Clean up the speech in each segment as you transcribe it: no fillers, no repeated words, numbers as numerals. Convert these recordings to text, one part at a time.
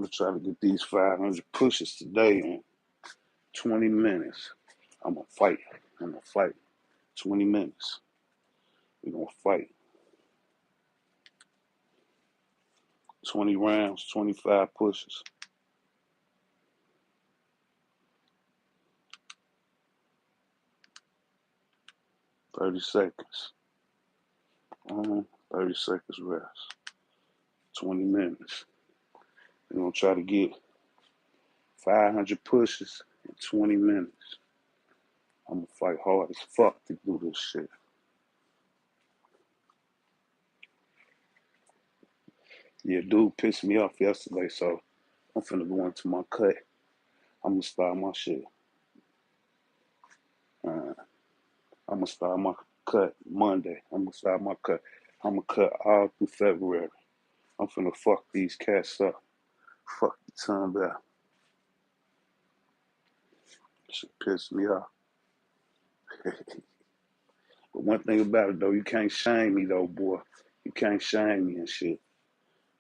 gonna try to get these 500 pushes today in 20 minutes. I'm gonna fight. 20 minutes. We're gonna fight. 20 rounds, 25 pushes. Thirty seconds. 30 seconds rest. 20 minutes. We're gonna try to get 500 pushes in 20 minutes. I'm gonna fight hard as fuck to do this shit. Yeah, dude pissed me off yesterday, so I'm finna go into my cut. I'm gonna start my shit. I'm gonna start my cut Monday. I'm gonna start my cut. I'm gonna cut all through February. I'm finna fuck these cats up. Fuck the time out. Shit pissed me off. But one thing about it though, you can't shame me though, boy. You can't shame me and shit.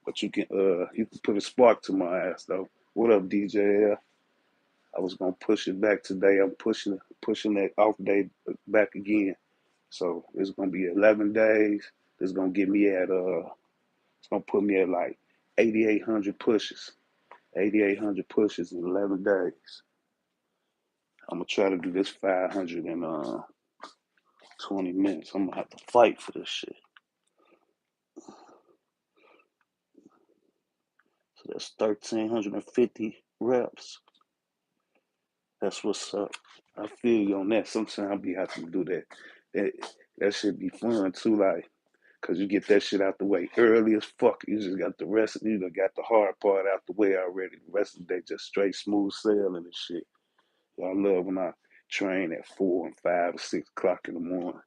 But you can put a spark to my ass though. What up, DJ L? I was gonna push it back today. I'm pushing that off day back again. So it's gonna be 11 days. It's gonna get me at it's gonna put me at like 8,800 pushes. 8,800 pushes in 11 days. I'm gonna try to do this 500 in 20 minutes. I'm gonna have to fight for this shit. So that's 1,350 reps. That's what's up. I feel you on that. Sometimes I be having to do that. That should be fun too, like, cause you get that shit out the way early as fuck. You just got the rest of you done got the hard part out the way already. The rest of the day just straight smooth sailing and shit. Yeah, I love when I train at 4 and 5 or 6 o'clock in the morning.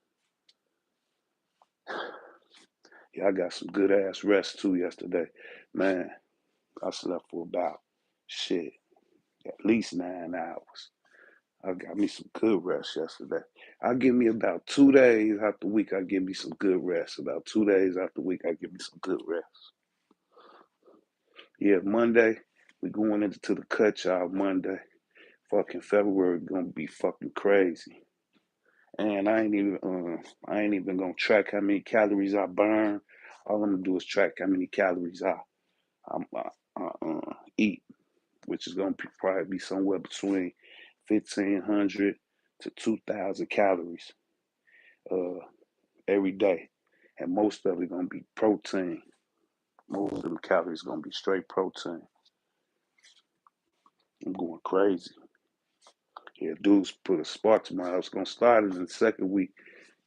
Yeah, I got some good ass rest too yesterday. Man, I slept for about shit, at least 9 hours. I got me some good rest yesterday. I give me about 2 days out the week. I give me some good rest. About 2 days out the week, I give me some good rest. Yeah, Monday we going into the cut, y'all. Monday, fucking February gonna be fucking crazy. And I ain't even gonna track how many calories I burn. All I'm gonna do is track how many calories I eat, which is gonna probably be somewhere between 1,500 to 2,000 calories every day, and most of it gonna be protein. Most of the calories gonna be straight protein. I'm going crazy. Yeah, dudes put a spark to my house. Gonna start it in the second week.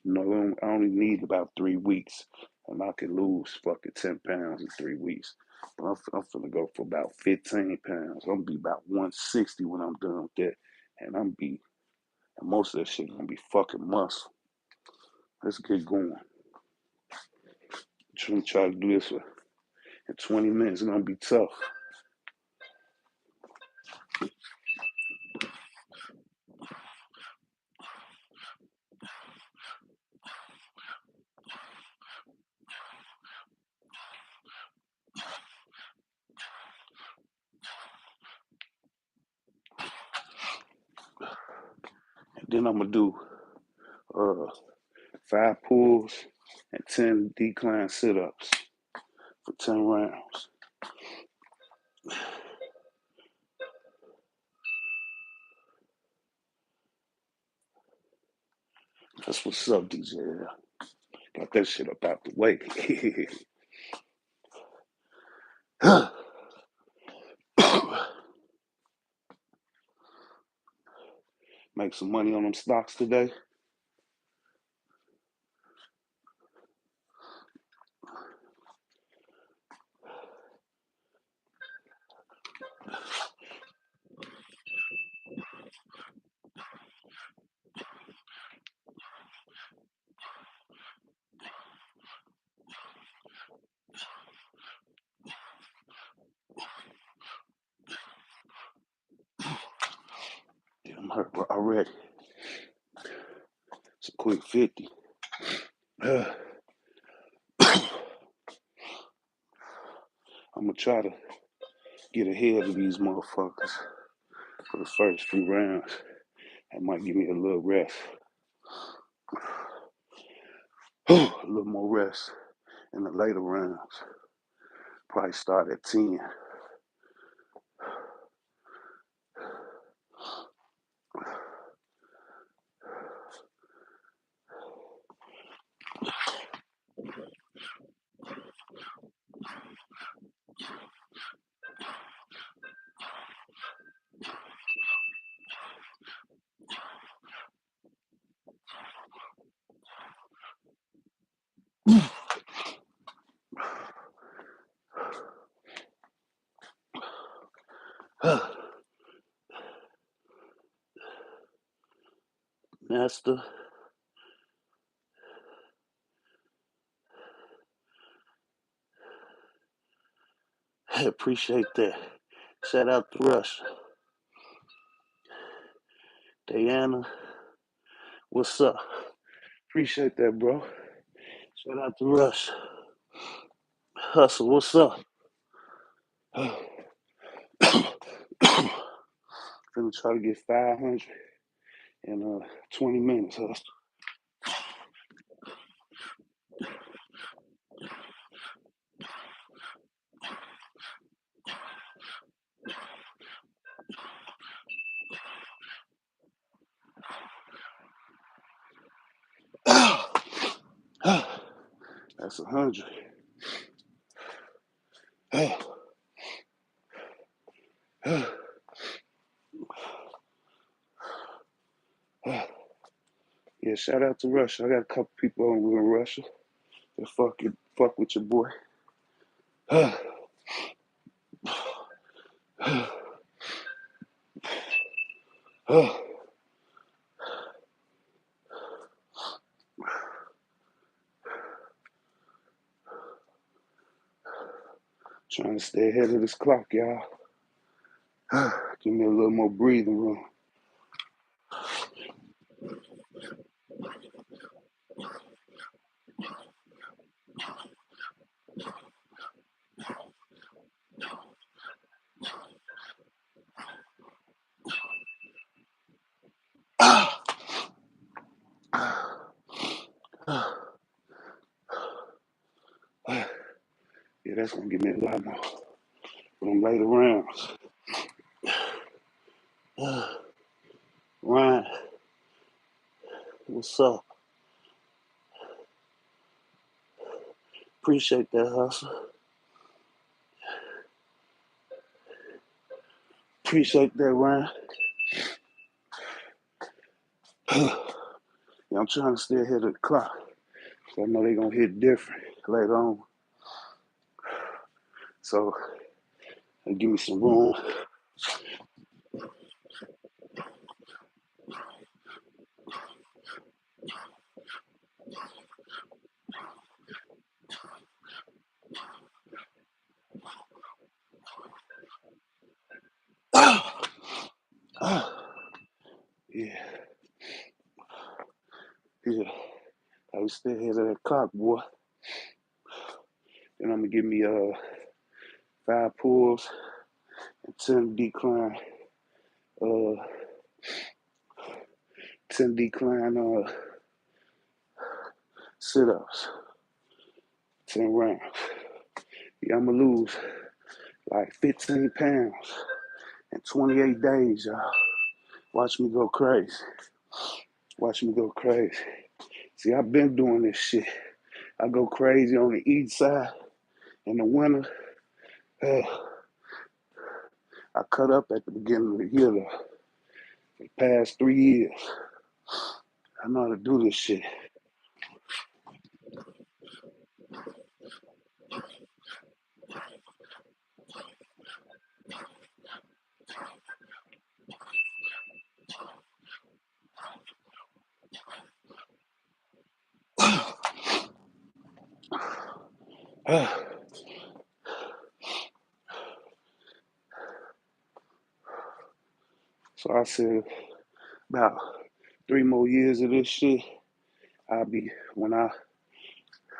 You know, I only need about 3 weeks, and I can lose fucking 10 pounds in 3 weeks. But I'm finna go for about 15 pounds. I'm gonna be about 160 when I'm done with that, and most of that shit gonna be fucking muscle. Let's get going. Try to do this in 20 minutes. It's gonna be tough. And then I'm gonna do uh 5 pulls and 10 decline sit-ups for 10 rounds. That's what's up, DJ. Got that shit up out the way. Make some money on them stocks today. Yeah, I'm hurt already. It's a quick 50. I'm gonna try to get ahead of these motherfuckers for the first few rounds. That might give me a little rest. A little more rest in the later rounds. Probably start at 10. Master, I appreciate that. Shout out to Rush. Diana, what's up? Appreciate that, bro. Shout out to Rush. Hustle, what's up? Gonna try to get 500 in 20 minutes, Hustle. That's 100. Yeah, shout out to Russia. I got a couple people over in Russia that fuck with your boy. Trying to stay ahead of this clock, y'all. Give me a little more breathing room. Yeah, that's gonna give me a lot more for them later rounds. Ryan, what's up? Appreciate that, Hustle. Appreciate that, Ryan. Yeah, I'm trying to stay ahead of the clock. So I know they're gonna hit different later on. So give me some room. Yeah, yeah. I was stay ahead of that clock, boy. Then I'm gonna give me 5 pulls and 10 decline, uh 10 decline sit-ups, 10 rounds. Yeah, I'm gonna lose like 15 pounds in 28 days, y'all. Watch me go crazy. Watch me go crazy. See, I've been doing this shit. I go crazy on the east side in the winter. Uh, I cut up at the beginning of the year, though. For the past 3 years, I know how to do this shit. So I said, about 3 more years of this shit, when I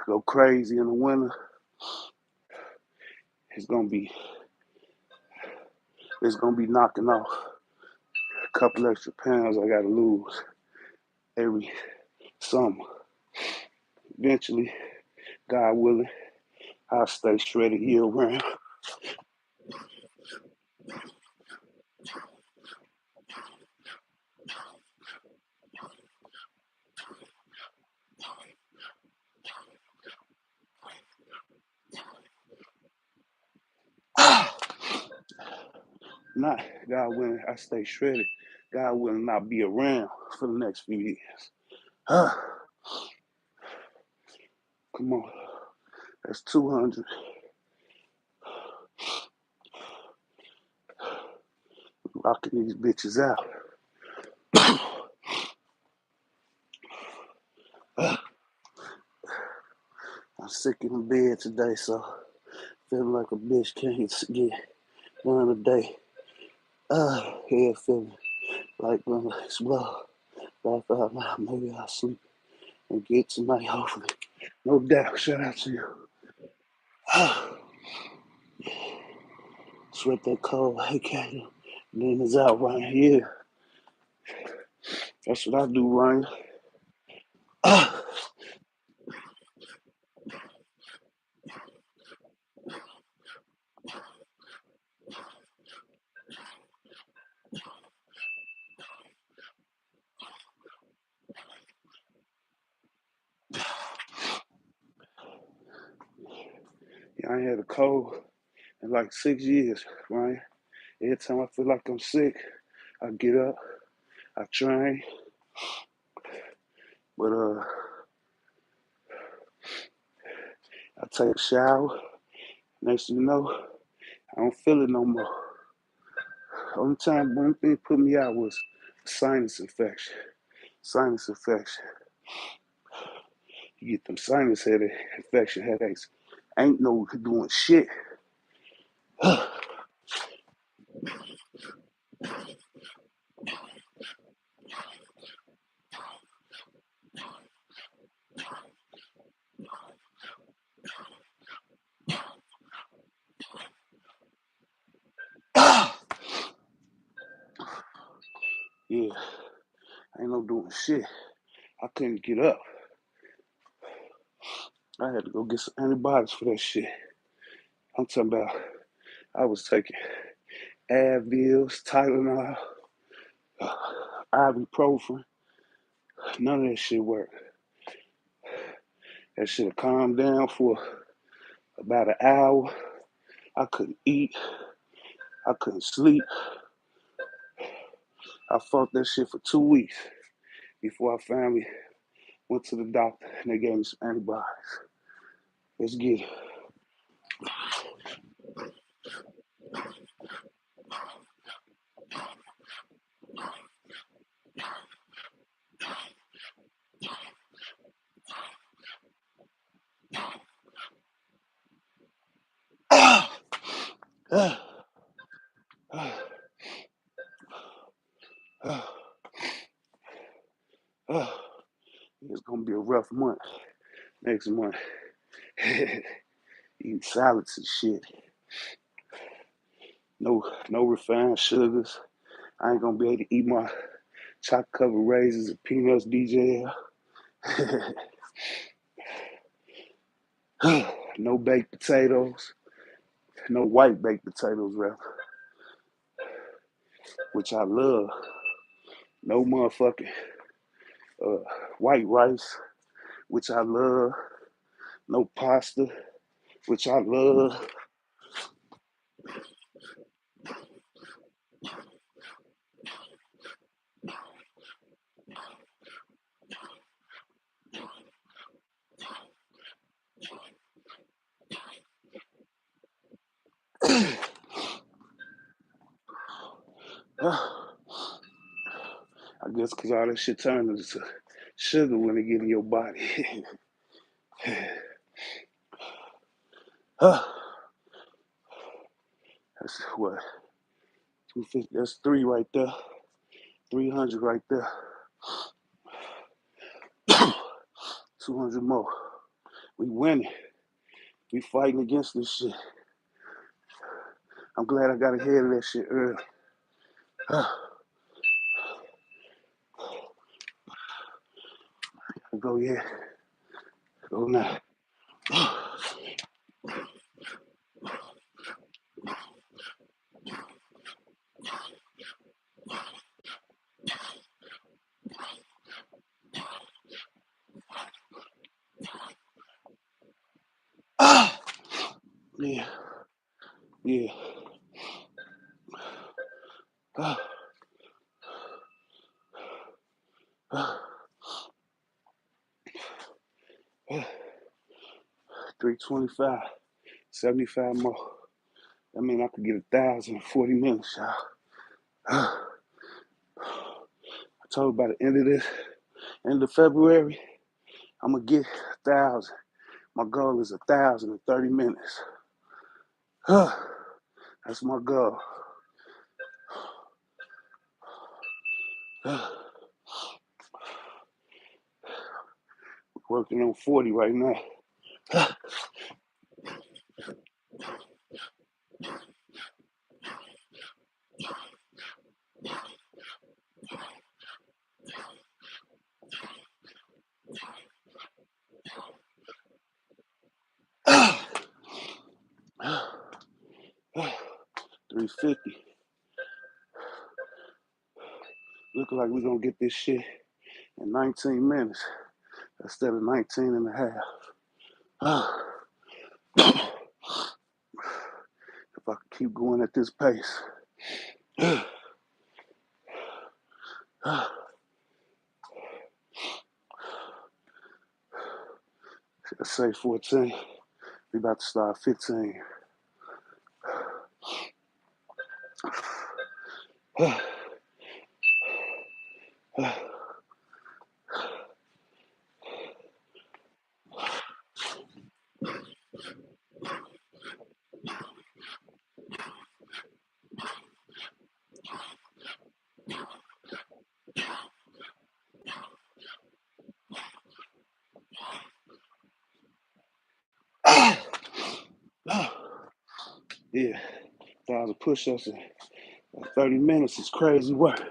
go crazy in the winter, it's gonna be It's gonna be knocking off a couple extra pounds I gotta lose every summer. Eventually, God willing, I'll stay shredded year round. Not God willing, I stay shredded. God willing, not be around for the next few years. Come on, that's 200. Rocking these bitches out. I'm sick in bed today, so feeling like a bitch can't get one a day. Head feeling like gonna explode. But I thought, nah, maybe I'll sleep and get tonight, hopefully. No doubt. Shout out to you. Sweat that cold vacation. Demons out right here. That's what I do, Ryan. Yeah, I ain't had a cold in like 6 years, Ryan. Every time I feel like I'm sick, I get up, I train, but I take a shower. Next thing you know, I don't feel it no more. Only time one thing put me out was sinus infection. Sinus infection. You get them sinus infection headaches. Ain't no doing shit. Yeah, ain't no doing shit. I couldn't get up. I had to go get some antibiotics for that shit. I'm talking about I was taking Advils, Tylenol, ibuprofen. None of that shit worked. That shit calmed down for about an hour. I couldn't eat. I couldn't sleep. I fought that shit for 2 weeks before I finally went to the doctor and they gave me some antibiotics. Let's get it. It's gonna be a rough month next month. Eating salads and shit. No refined sugars. I ain't gonna be able to eat my chocolate covered raisins and peanuts, DJL. No baked potatoes. No white baked potatoes, rather, which I love. No motherfucking uh, white rice, which I love. No pasta, which I love. I guess because all that shit turns into sugar when it get in your body. That's what 250. That's three right there. 300 right there. 200 more. We winning. We fighting against this shit. I'm glad I got ahead of that shit early. Go, yeah. Go now. Yeah. Yeah. 325, 75 more. I mean, I could get 1,000 in 40 minutes, y'all. I told by the end of February, I'm gonna get 1,000. My goal is 1,000 in 30 minutes. That's my goal. Working on 40 right now. 350. Looking like we're gonna get this shit in 19 minutes instead of 19 and a half. If I can keep going at this pace. Let's say 14. We about to start 15. Yeah, 1,000 push-ups in 30 minutes is crazy work.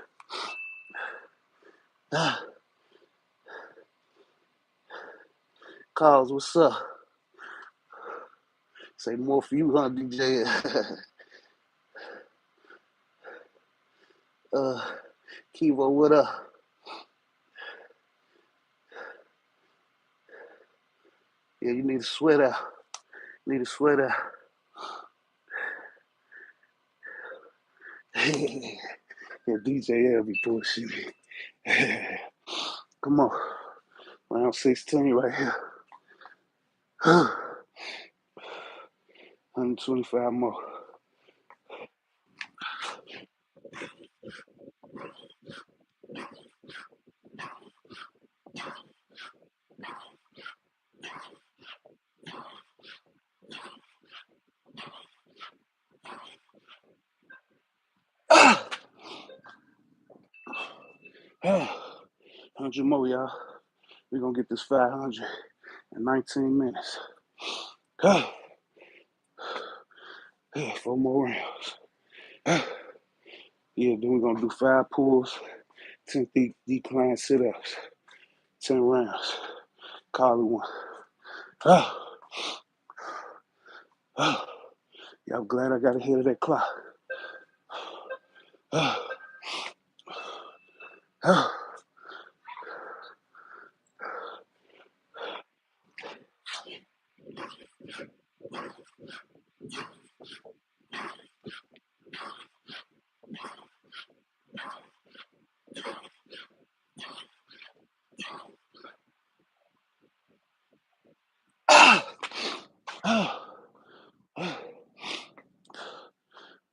Cause, what's up? Say more for you, huh, DJ? Kivo, what up? Yeah, you need to sweat out. Need to sweat out. Yeah, DJ L be bullshit. Come on. Round 16 right here. 125 more. Ah! 100 more, y'all. We're gonna get this 500 in 19 minutes. Yeah, 4 more rounds. Yeah, then we're gonna do 5 pulls, 10 decline sit-ups, 10 rounds. Call it one. Yeah, I'm glad I got ahead of that clock.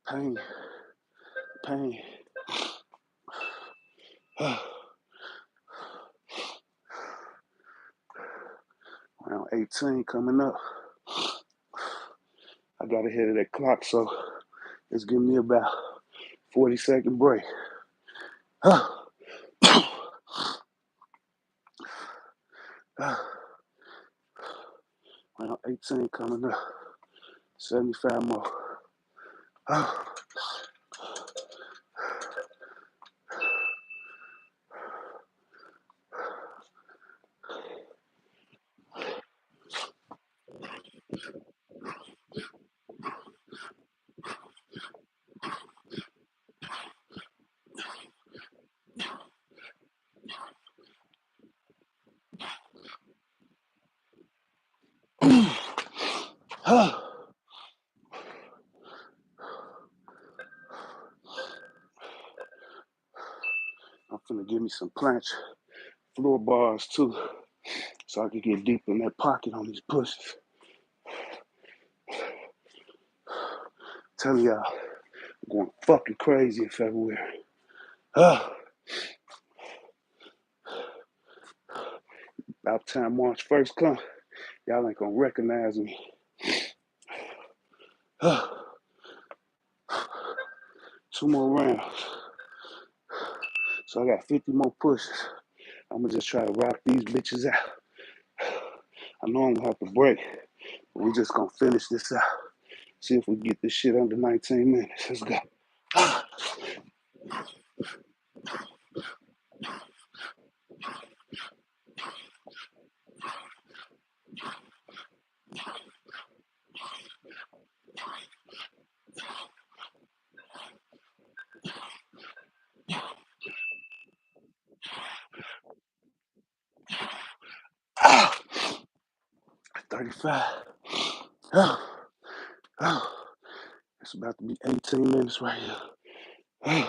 Pain, pain. Round 18 coming up. I got ahead of that clock, so it's giving me about 40-second break. Round 18 coming up. 75 more. Oh. Oh. I'm finna give me some planche floor bars too, so I can get deep in that pocket on these pushes. Tell y'all, I'm going fucking crazy in February. Oh. About time March 1st come, y'all ain't gonna recognize me. Oh. 2 more rounds. So I got 50 more pushes. I'm gonna just try to rock these bitches out. I know I'm gonna have to break, but we just gonna finish this out. See if we get this shit under 19 minutes. Let's go. 35. It's about to be 18 minutes right here.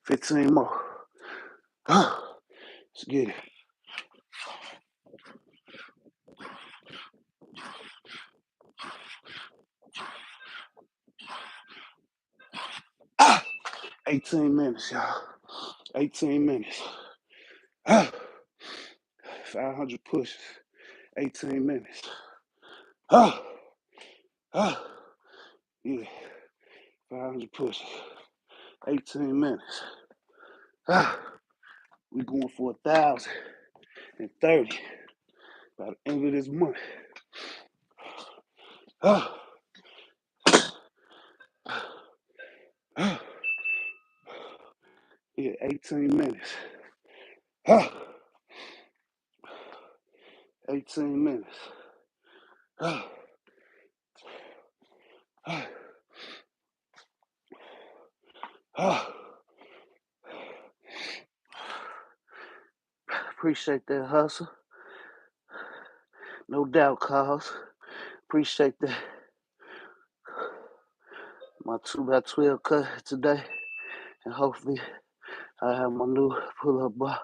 15 more. Let's get it. Ah, 18 minutes, y'all. 18 minutes. 500 pushes. 18 minutes. Yeah. 500 pushes. 18 minutes. We going for 1,030 by the end of this month. Yeah, 18 minutes. 18 minutes. Appreciate that hustle. No doubt, cause. Appreciate that. My 2x12 cut today. And hopefully I have my new pull-up bar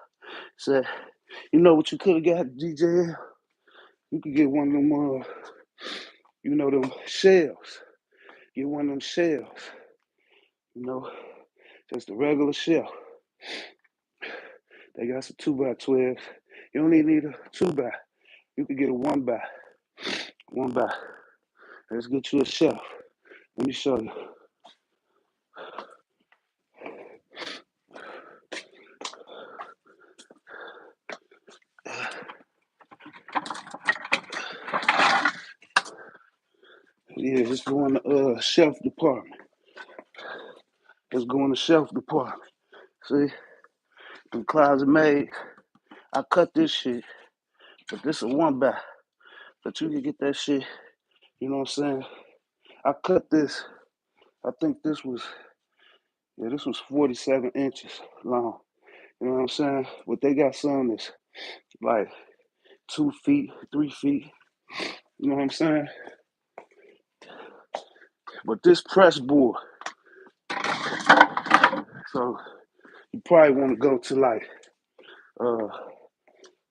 set. You know what you could have got, DJ? You could get one of them, them shells. Get one of them shells. Just a regular shell. They got some 2x12s. You don't even need a 2x. You could get a 1x. 1x. Let's get you a shelf. Let me show you. Yeah, let's go in the shelf department. Let's go in the shelf department. See? The closet made. I cut this shit, but this is a 1x. But you can get that shit, you know what I'm saying? I cut this. I think this was 47 inches long. You know what I'm saying? But they got some that's like 2 feet, 3 feet. You know what I'm saying? But this press board, so you probably want to go to like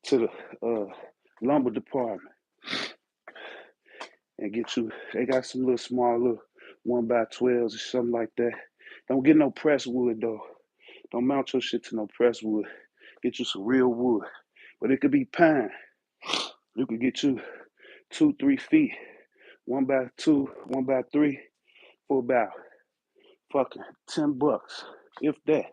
to the lumber department and get you. They got some little small little 1x12s or something like that. Don't get no press wood though. Don't mount your shit to no press wood. Get you some real wood, but it could be pine. You could get you 2, 3 feet, 1x2, 1x3, for about fucking $10, if that.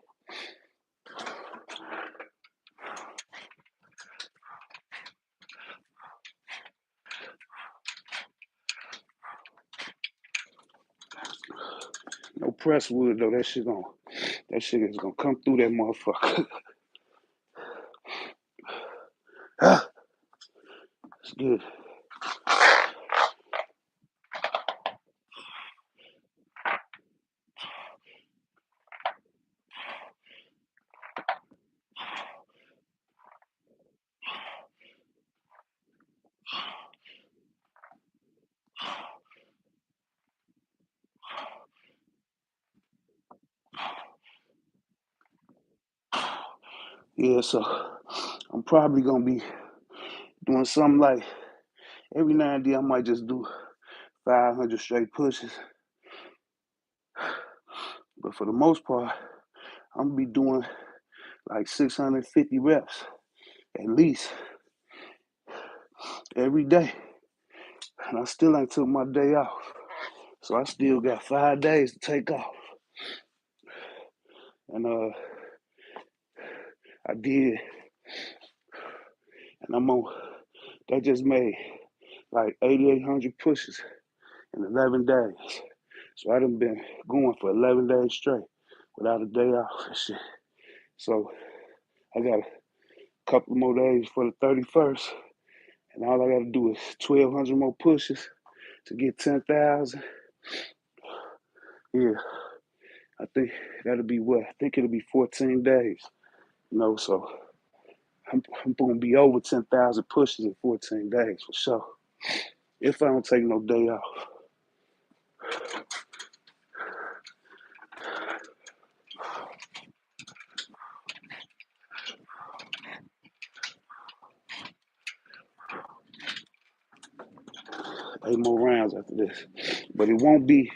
No press wood though. That shit is gonna come through that motherfucker. It's good. Yeah, so I'm probably gonna be doing something like every now and then I might just do 500 straight pushes. But for the most part, I'm gonna be doing like 650 reps at least every day. And I still ain't took my day off. So I still got 5 days to take off. And I did, and that just made like 8,800 pushes in 11 days. So I done been going for 11 days straight without a day off and shit. So I got a couple more days for the 31st, and all I gotta do is 1,200 more pushes to get 10,000. Yeah, I think that'll be what? I think it'll be 14 days. So I'm gonna be over 10,000 pushes in 14 days for sure. If I don't take no day off. Eight more rounds after this. But it won't be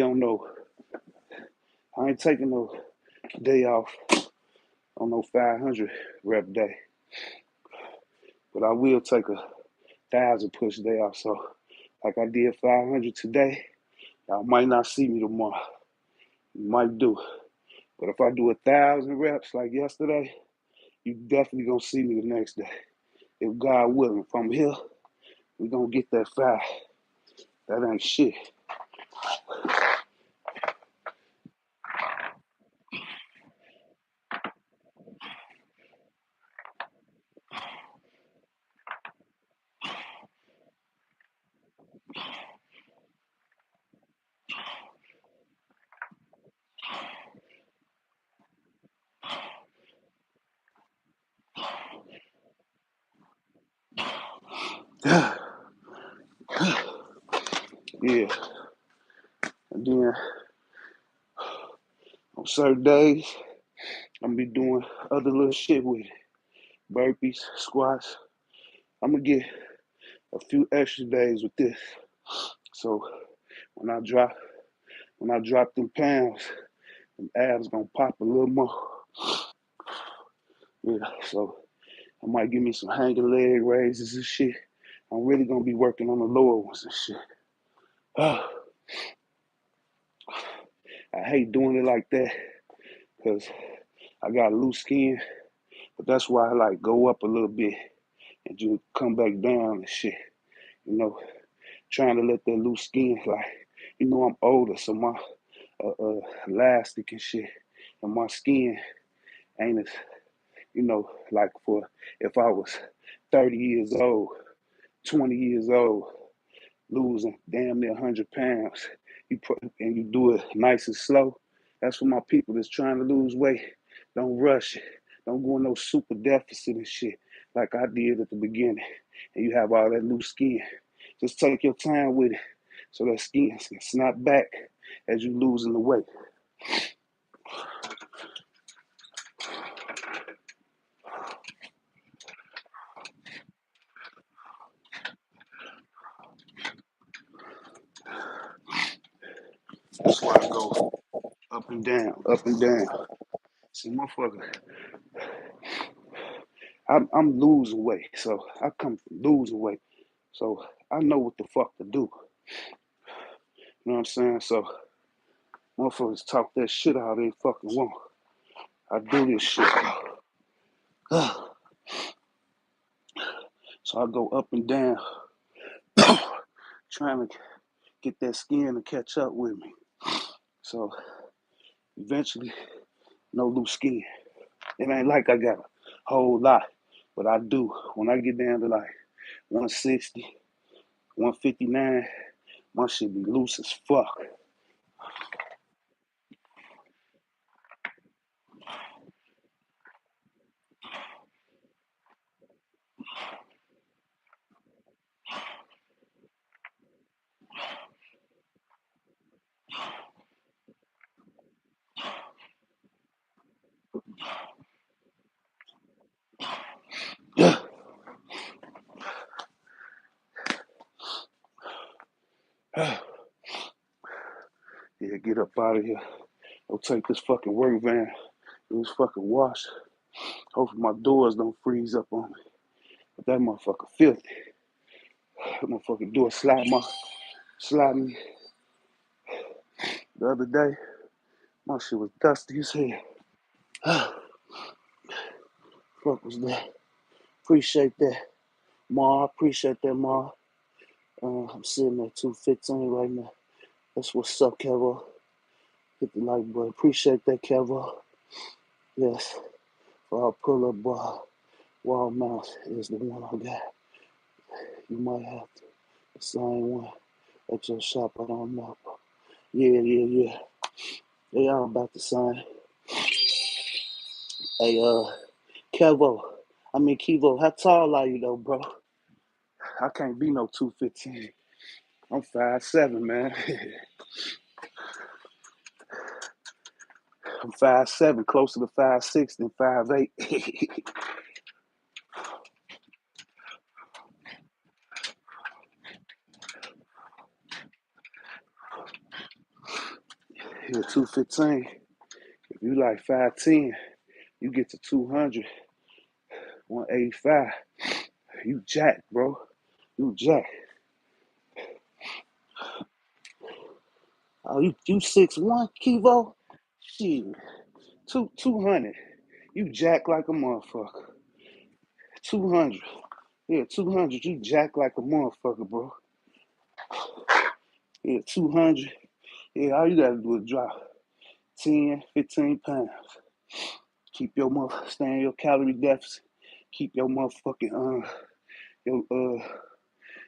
on no, I ain't taking no day off on no 500 rep day. But I will take a 1,000 push day off. So like I did 500 today, y'all might not see me tomorrow. You might do. But if I do 1,000 reps like yesterday, you definitely gonna see me the next day. If God willing, if I'm here, we gonna get that 5. That ain't shit. Yeah. And then on certain days, I'm gonna be doing other little shit with it. Burpees, squats. I'm gonna get a few extra days with this. So when I drop them pounds, them abs gonna pop a little more. Yeah, so I might give me some hanging leg raises and shit. I'm really gonna be working on the lower ones and shit. I hate doing it like that because I got loose skin, but that's why I like go up a little bit and just come back down and shit. You know, trying to let that loose skin, like, I'm older, so my elastic and shit, and my skin ain't as, like for if I was 30 years old, 20 years old, losing damn near 100 pounds, and you do it nice and slow. That's for my people that's trying to lose weight. Don't rush it. Don't go in no super deficit and shit like I did at the beginning. And you have all that loose skin. Just take your time with it so that skin can snap back as you losing the weight. That's why I go up and down, up and down. See, motherfucker, I'm losing weight, so I come from losing weight, so I know what the fuck to do. You know what I'm saying? So motherfuckers talk that shit out they fucking want. I do this shit. So I go up and down, trying to get that skin to catch up with me. So eventually, no loose skin. It ain't like I got a whole lot, but I do. When I get down to like 160, 159, my shit be loose as fuck. Yeah, get up out of here. Go take this fucking work van. It was fucking wash. Hopefully my doors don't freeze up on me. But that motherfucker filthy. That motherfucking door slide me the other day. My shit was dusty as hell. Fuck was that? Appreciate that, Ma. Appreciate that, Ma. I'm sitting at 215 right now. That's what's up, Kevo. Hit the like button. Appreciate that, Kevo. Yes. For our pull up bar, wall mount is the one I got. You might have to. The same one at your shop. I don't know. Yeah. They all about the same. Hey, Kevo. Kevo, how tall are you though, bro? I can't be no 215. I'm 5'7", man. I'm 5'7", closer to 5'6" than 5'8". You're 215. If you like 5'10", you get to 200, 185. You jack, bro. You jack. Oh, you 6'1", Kevo? Shit. 200. You jack like a motherfucker. 200. Yeah, 200. You jack like a motherfucker, bro. Yeah, 200. Yeah, all you gotta do is drop 10, 15 pounds. Keep your stay in your calorie deficit. Keep your motherfucking your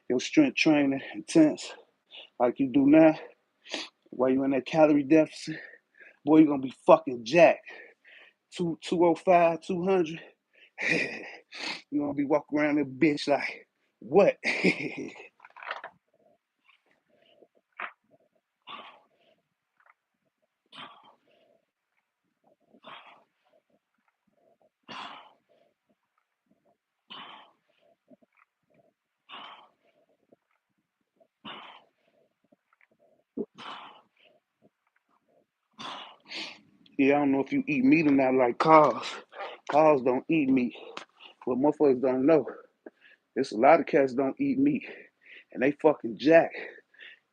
your strength training intense like you do now. While you in that calorie deficit, boy, you gonna be fucking jacked. 205, 200. You gonna be walking around that bitch like what? Yeah, I don't know if you eat meat or not like cars. Cars don't eat meat. What motherfuckers don't know, there's a lot of cats don't eat meat. And they fucking jack.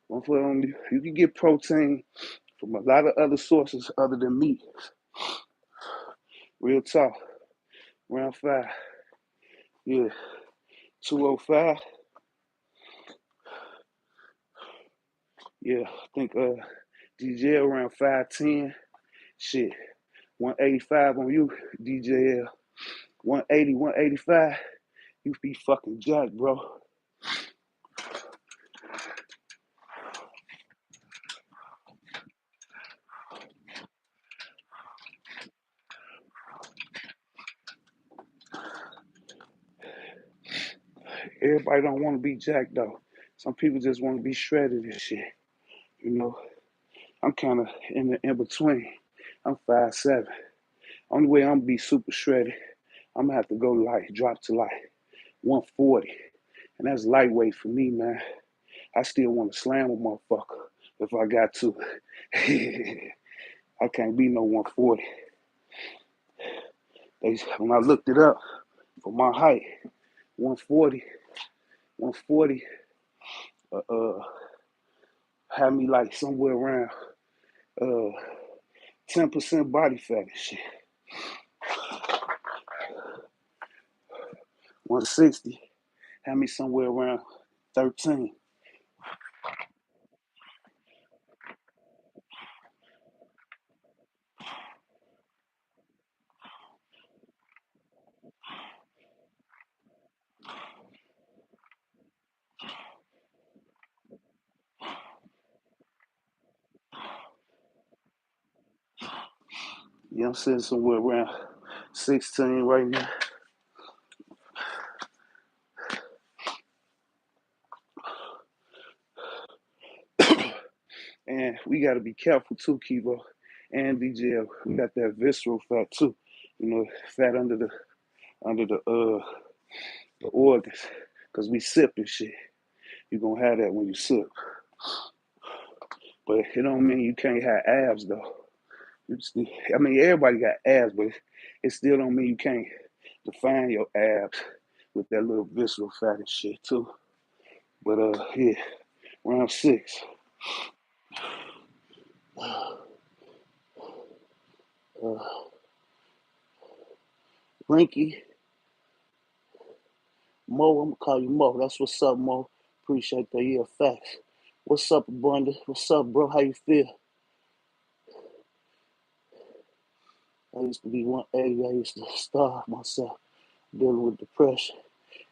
Motherfucker, you can get protein from a lot of other sources other than meat. Real talk. Round five. Yeah. 205. Yeah. I think DJ around 5'10". Shit. 185 on you, DJL. 180, 185. You be fucking jacked, bro. Everybody don't want to be jacked though. Some people just want to be shredded and shit. You know, I'm kind of in between. I'm 5'7". Only way I'm gonna be super shredded, I'm gonna have to go drop to like 140, and that's lightweight for me, man. I still want to slam a motherfucker if I got to. I can't be no 140. When I looked it up for my height, 140, 140, had me like somewhere around uh 10% body fat and shit. 160 had me somewhere around 13. Yeah, I'm sitting somewhere around 16 right now. And we got to be careful too, Kivo and DJ. We got that visceral fat too. You know, fat under the organs, cause we sip and shit. You gonna have that when you sip, but it don't mean you can't have abs though. I mean, everybody got abs, but it still don't mean you can't define your abs with that little visceral fat and shit too. But yeah, round 6. Rinky, Mo, I'm gonna call you Mo. That's what's up, Mo. Appreciate that. Yeah, facts. What's up, Abundant? What's up, bro? How you feel? I used to be 180. I used to starve myself dealing with depression.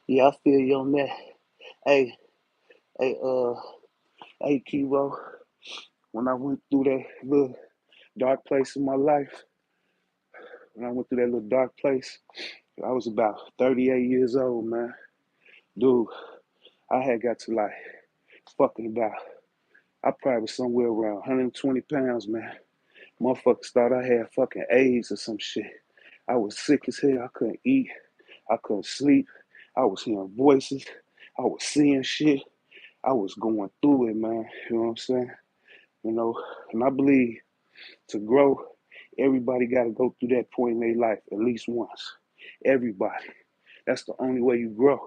Yeah, I feel you on that. Hey, hey, hey, Kivo. When I went through that little dark place in my life, when I went through that little dark place, I was about 38 years old, man. Dude, I had got to like fucking about, I probably was somewhere around 120 pounds, man. Motherfuckers thought I had fucking AIDS or some shit. I was sick as hell. I couldn't eat. I couldn't sleep. I was hearing voices. I was seeing shit. I was going through it, man. You know what I'm saying? You know, and I believe to grow, everybody got to go through that point in their life at least once. Everybody. That's the only way you grow.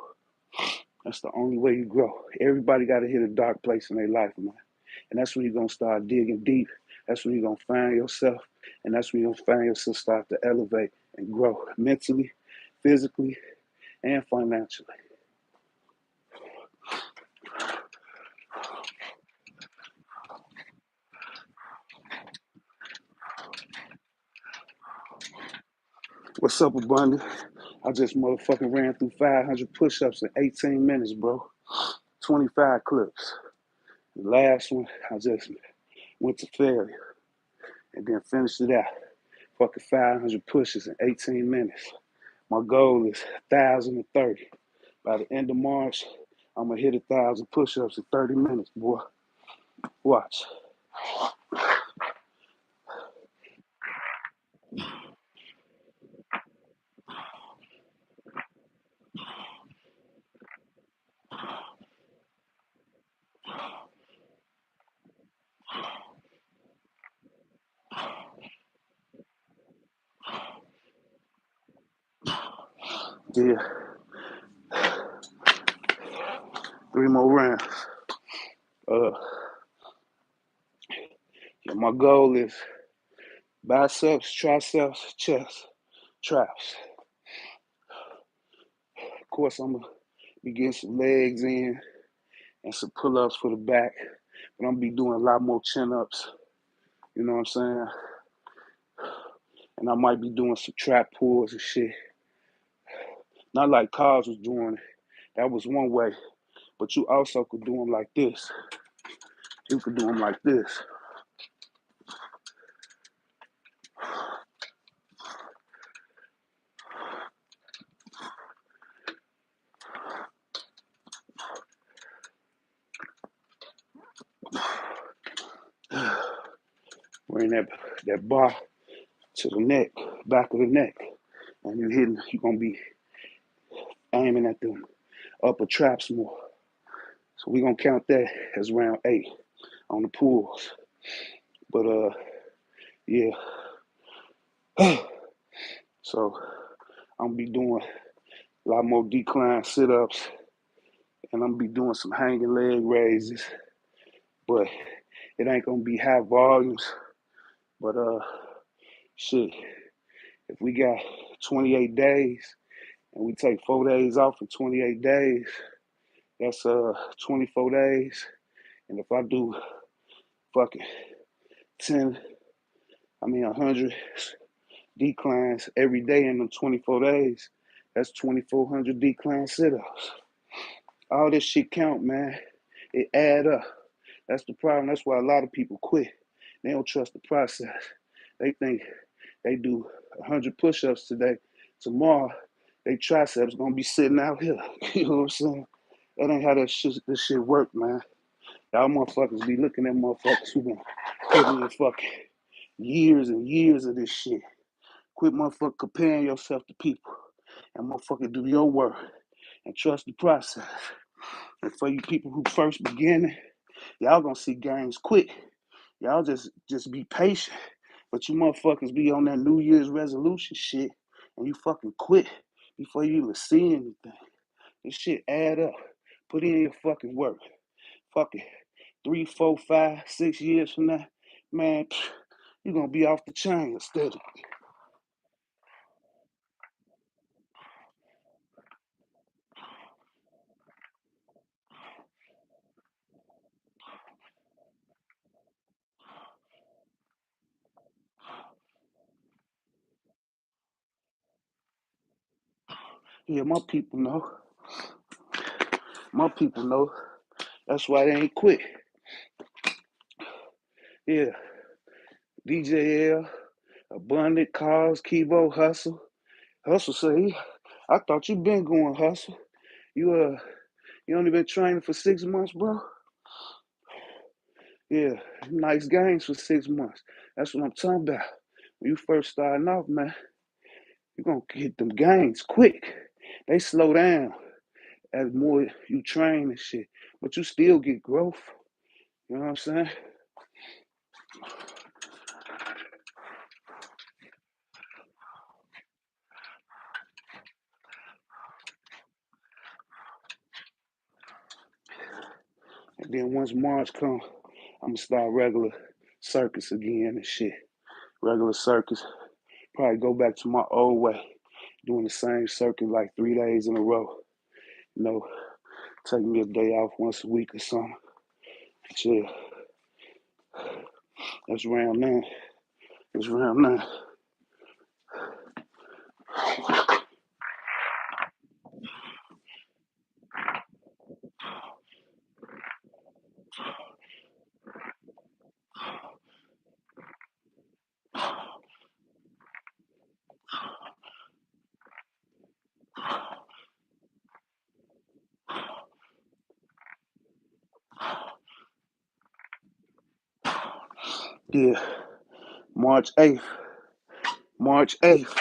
That's the only way you grow. Everybody got to hit a dark place in their life, man. And that's when you're going to start digging deep. That's when you're going to find yourself. And that's when you're going to find yourself start to elevate and grow mentally, physically, and financially. What's up, Abundant? I just motherfucking ran through 500 push-ups in 18 minutes, bro. 25 clips. The last one, I just went to failure and then finished it out. Fucking 500 pushes in 18 minutes. My goal is 1,030. By the end of March, I'm gonna hit 1,000 push-ups in 30 minutes, boy. Watch. Yeah, 3 more rounds. Uh, yeah, my goal is biceps, triceps, chest, traps. Of course, I'm gonna be getting some legs in and some pull-ups for the back, but I'm gonna be doing a lot more chin-ups. You know what I'm saying? And I might be doing some trap pulls and shit. Not like Cars was doing it. That was one way. But you also could do them like this. You could do them like this. Bring that bar to the neck, back of the neck. And you're gonna be aiming at the upper traps more. So we're gonna count that as round 8 on the pulls. But yeah. So I'm gonna be doing a lot more decline sit-ups and I'm gonna be doing some hanging leg raises. But it ain't gonna be high volumes. But shit, if we got 28 days and we take 4 days off for 28 days, that's 24 days. And if I do fucking 100 declines every day in them 24 days, that's 2,400 decline sit-ups. All this shit count, man. It add up. That's the problem. That's why a lot of people quit. They don't trust the process. They think they do 100 push-ups today. Tomorrow, they triceps gonna be sitting out here. You know what I'm saying? That ain't how this shit work, man. Y'all motherfuckers be looking at motherfuckers who been putting in fucking years and years of this shit. Quit motherfucking comparing yourself to people and motherfucking do your work and trust the process. And for you people who first beginning, y'all gonna see gains quick. Y'all just be patient. But you motherfuckers be on that New Year's resolution shit and you fucking quit before you even see anything. This shit add up. Put in your fucking work. Fuck it. 3, 4, 5, 6 years from now, man, you're gonna be off the chain instead of. Yeah, my people know. My people know. That's why they ain't quit. Yeah. DJL, Abundant Cause, Kivo, Hustle. Hustle say, I thought you been going hustle. You only been training for 6 months, bro? Yeah, nice gains for 6 months. That's what I'm talking about. When you first starting off, man, you're gonna get them gains quick. They slow down as more you train and shit. But you still get growth. You know what I'm saying? And then once March come, I'm gonna start regular circus again and shit. Regular circus. Probably go back to my old way, doing the same circuit like 3 days in a row. You know, take me a day off once a week or something. Shit, that's round nine. It's round nine. Yeah, March 8th. March 8th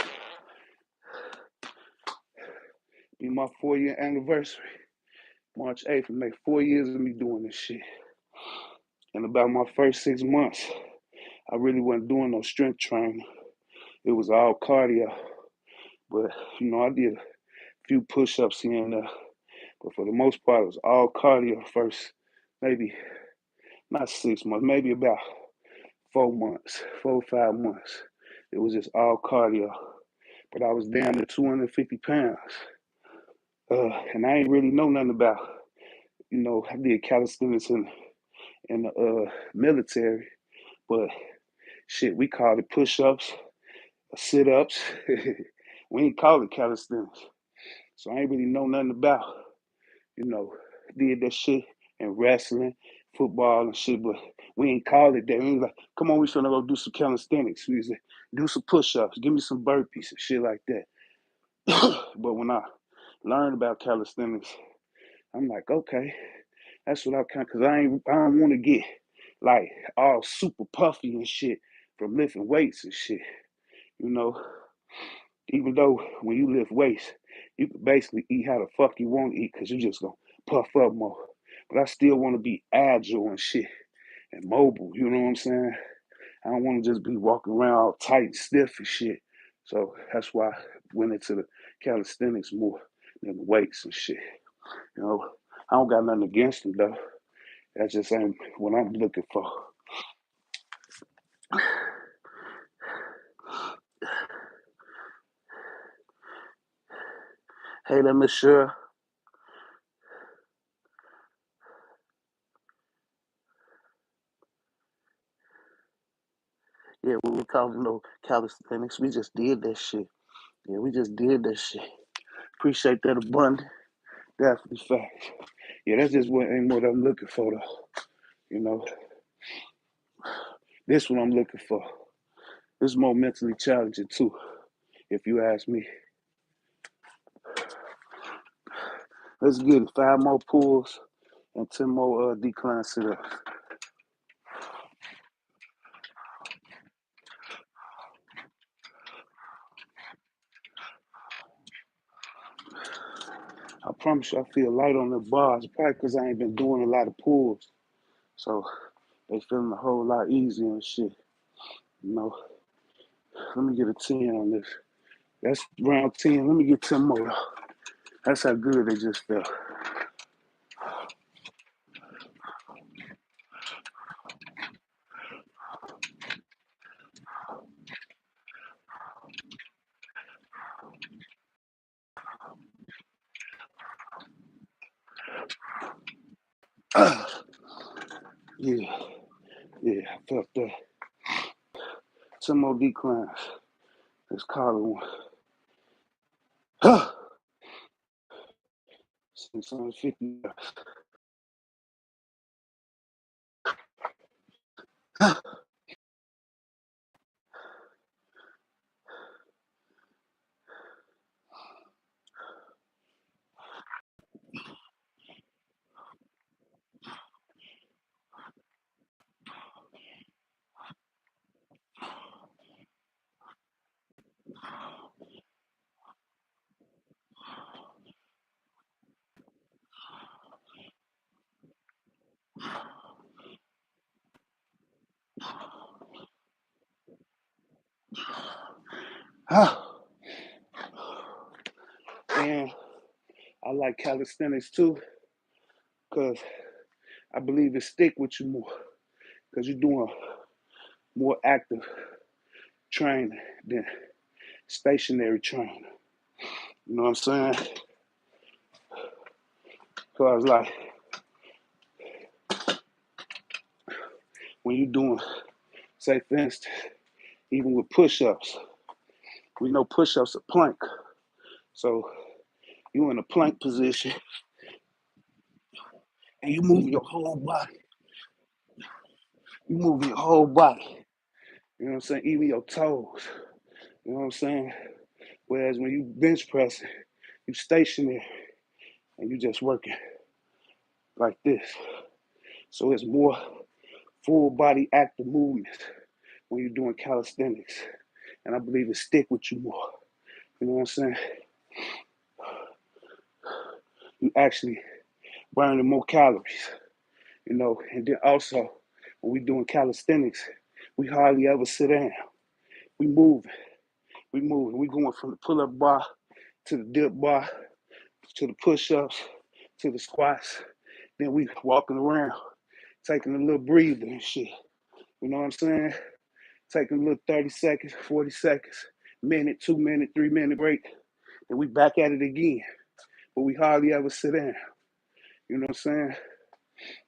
be my 4-year anniversary. March 8th will make 4 years of me doing this shit. And about my first 6 months, I really wasn't doing no strength training. It was all cardio. But, I did a few push-ups here and there. But for the most part, it was all cardio first, maybe not 6 months, maybe about 4 months, 4 or 5 months. It was just all cardio. But I was down to 250 pounds. And I ain't really know nothing about, I did calisthenics in the military, but shit, we called it push-ups, sit-ups. We ain't call it calisthenics. So I ain't really know nothing about, you know, did that shit and wrestling, football and shit, but we ain't call it that. We ain't like, come on, we finna go do some calisthenics. We say, do some push-ups, give me some burpees and shit like that. But when I learned about calisthenics, I'm like, okay, that's what I kind, cause I don't want to get like all super puffy and shit from lifting weights and shit. You know, even though when you lift weights, you can basically eat how the fuck you want to eat, cause you just gonna puff up more. But I still want to be agile and shit and mobile. You know what I'm saying? I don't want to just be walking around all tight and stiff and shit. So that's why I went into the calisthenics more than the weights and shit. You know, I don't got nothing against them though. That just ain't what I'm looking for. Hey there, Miss Sure. Yeah, we were talking no calisthenics. We just did that shit. Yeah, we just did that shit. Appreciate that abundant. Definitely facts. Yeah, that's just what ain't what I'm looking for though. You know, this what I'm looking for. It's more mentally challenging too, if you ask me. Let's get it. 5 more pulls and 10 more decline sit-ups. I promise you, I feel light on the bars. Probably because I ain't been doing a lot of pulls. So they feeling a whole lot easier and shit. You know, let me get a 10 on this. That's round 10. Let me get 10 more. That's how good they just felt. Yeah, yeah, I felt that. 10 more declines. Let's call it one. 650. And I like calisthenics too, because I believe it stick with you more, because you're doing more active training than stationary training. You know what I'm saying? Because like when you're doing, say for instance, even with push-ups, we know push-ups are plank. So you in a plank position and you move your whole body. You move your whole body. You know what I'm saying? Even your toes. You know what I'm saying? Whereas when you bench pressing, you stationary and you just working like this. So it's more full body active movements when you're doing calisthenics. And I believe it stick with you more. You know what I'm saying? You actually burning more calories, you know. And then also, when we doing calisthenics, we hardly ever sit down. We moving. We moving. We going from the pull-up bar to the dip bar to the push-ups to the squats. Then we walking around, taking a little breather and shit. You know what I'm saying? Taking a little 30 seconds, 40 seconds, minute, 2 minute, 3 minute break. Then we back at it again. But we hardly ever sit down. You know what I'm saying?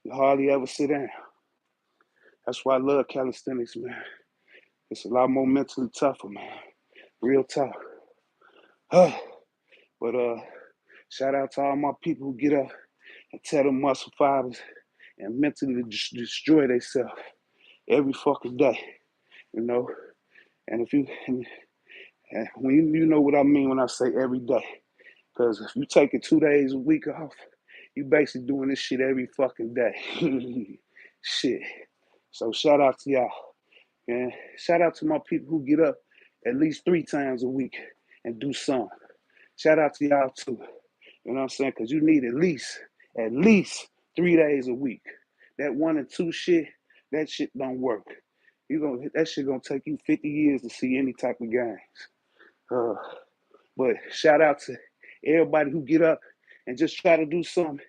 We hardly ever sit down. That's why I love calisthenics, man. It's a lot more mentally tougher, man. Real tough. But shout out to all my people who get up and tear them muscle fibers and mentally destroy themselves every fucking day, you know. And if you, and when you know what I mean when I say every day, because if you taking 2 days a week off, you basically doing this shit every fucking day. Shit. So shout out to y'all. And shout out to my people who get up at least 3 times a week and do something. Shout out to y'all too. You know what I'm saying? Because you need at least 3 days a week. That 1 and 2 shit, that shit don't work. That shit gonna take you 50 years to see any type of gains. Uh, but shout out to everybody who get up and just try to do something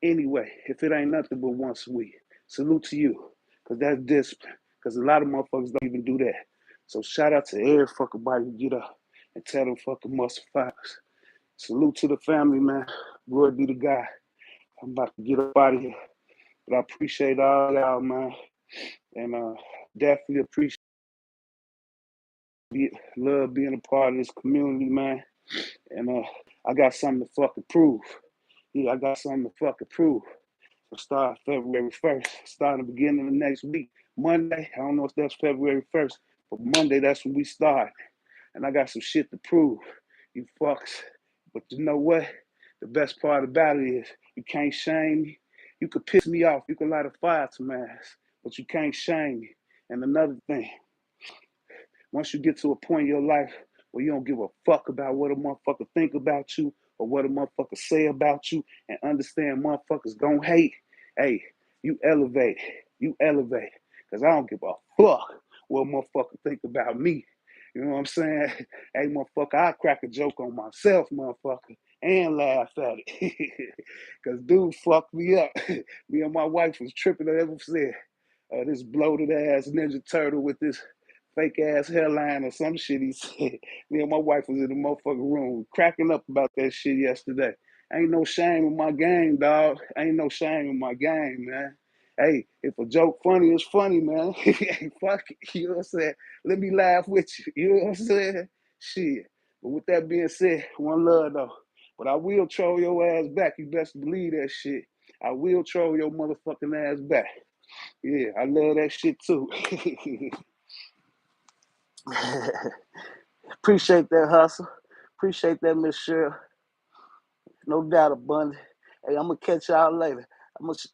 anyway, if it ain't nothing but once a week. Salute to you, because that's discipline. Because a lot of motherfuckers don't even do that. So shout out to every fucking body who get up and tell them fucking muscle fibers. Salute to the family, man. Glory be to God. I'm about to get up out of here. But I appreciate all y'all, man. And definitely appreciate love being a part of this community, man. And I got something to fucking prove. Yeah, I got something to fucking prove. So start February 1st. Start the beginning of the next week. Monday, I don't know if that's February 1st, But Monday, that's when we start. And I got some shit to prove. You fucks. But you know what? The best part about it is you can't shame me. You could piss me off. You could light a fire to my ass. But you can't shame me. And another thing, once you get to a point in your life where you don't give a fuck about what a motherfucker think about you or what a motherfucker say about you and understand motherfuckers gon' hate, hey, you elevate. You elevate. Because I don't give a fuck what a motherfucker think about me. You know what I'm saying? Hey, motherfucker, I crack a joke on myself, motherfucker, and laugh at it. Because dude fucked me up. Me and my wife was tripping. I ever said, this bloated ass Ninja Turtle with this fake ass hairline or some shit he said. Me and my wife was in the motherfucking room cracking up about that shit yesterday. Ain't no shame in my game, dog. Ain't no shame in my game, man. Hey, if a joke funny, it's funny, man. Hey, fuck it. You know what I'm saying? Let me laugh with you. You know what I'm saying? Shit. But with that being said, one love though. But I will troll your ass back. You best believe that shit. I will troll your motherfucking ass back. Yeah, I love that shit too. Appreciate that hustle. Appreciate that, Miss Cheryl. No doubt, Abundant. Hey, I'm gonna catch y'all later.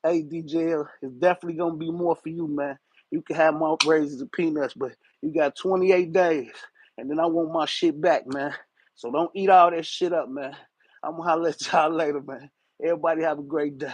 Hey, DJL, it's definitely gonna be more for you, man. You can have my raises and peanuts, but you got 28 days, and then I want my shit back, man. So don't eat all that shit up, man. I'm gonna holler at y'all later, man. Everybody have a great day.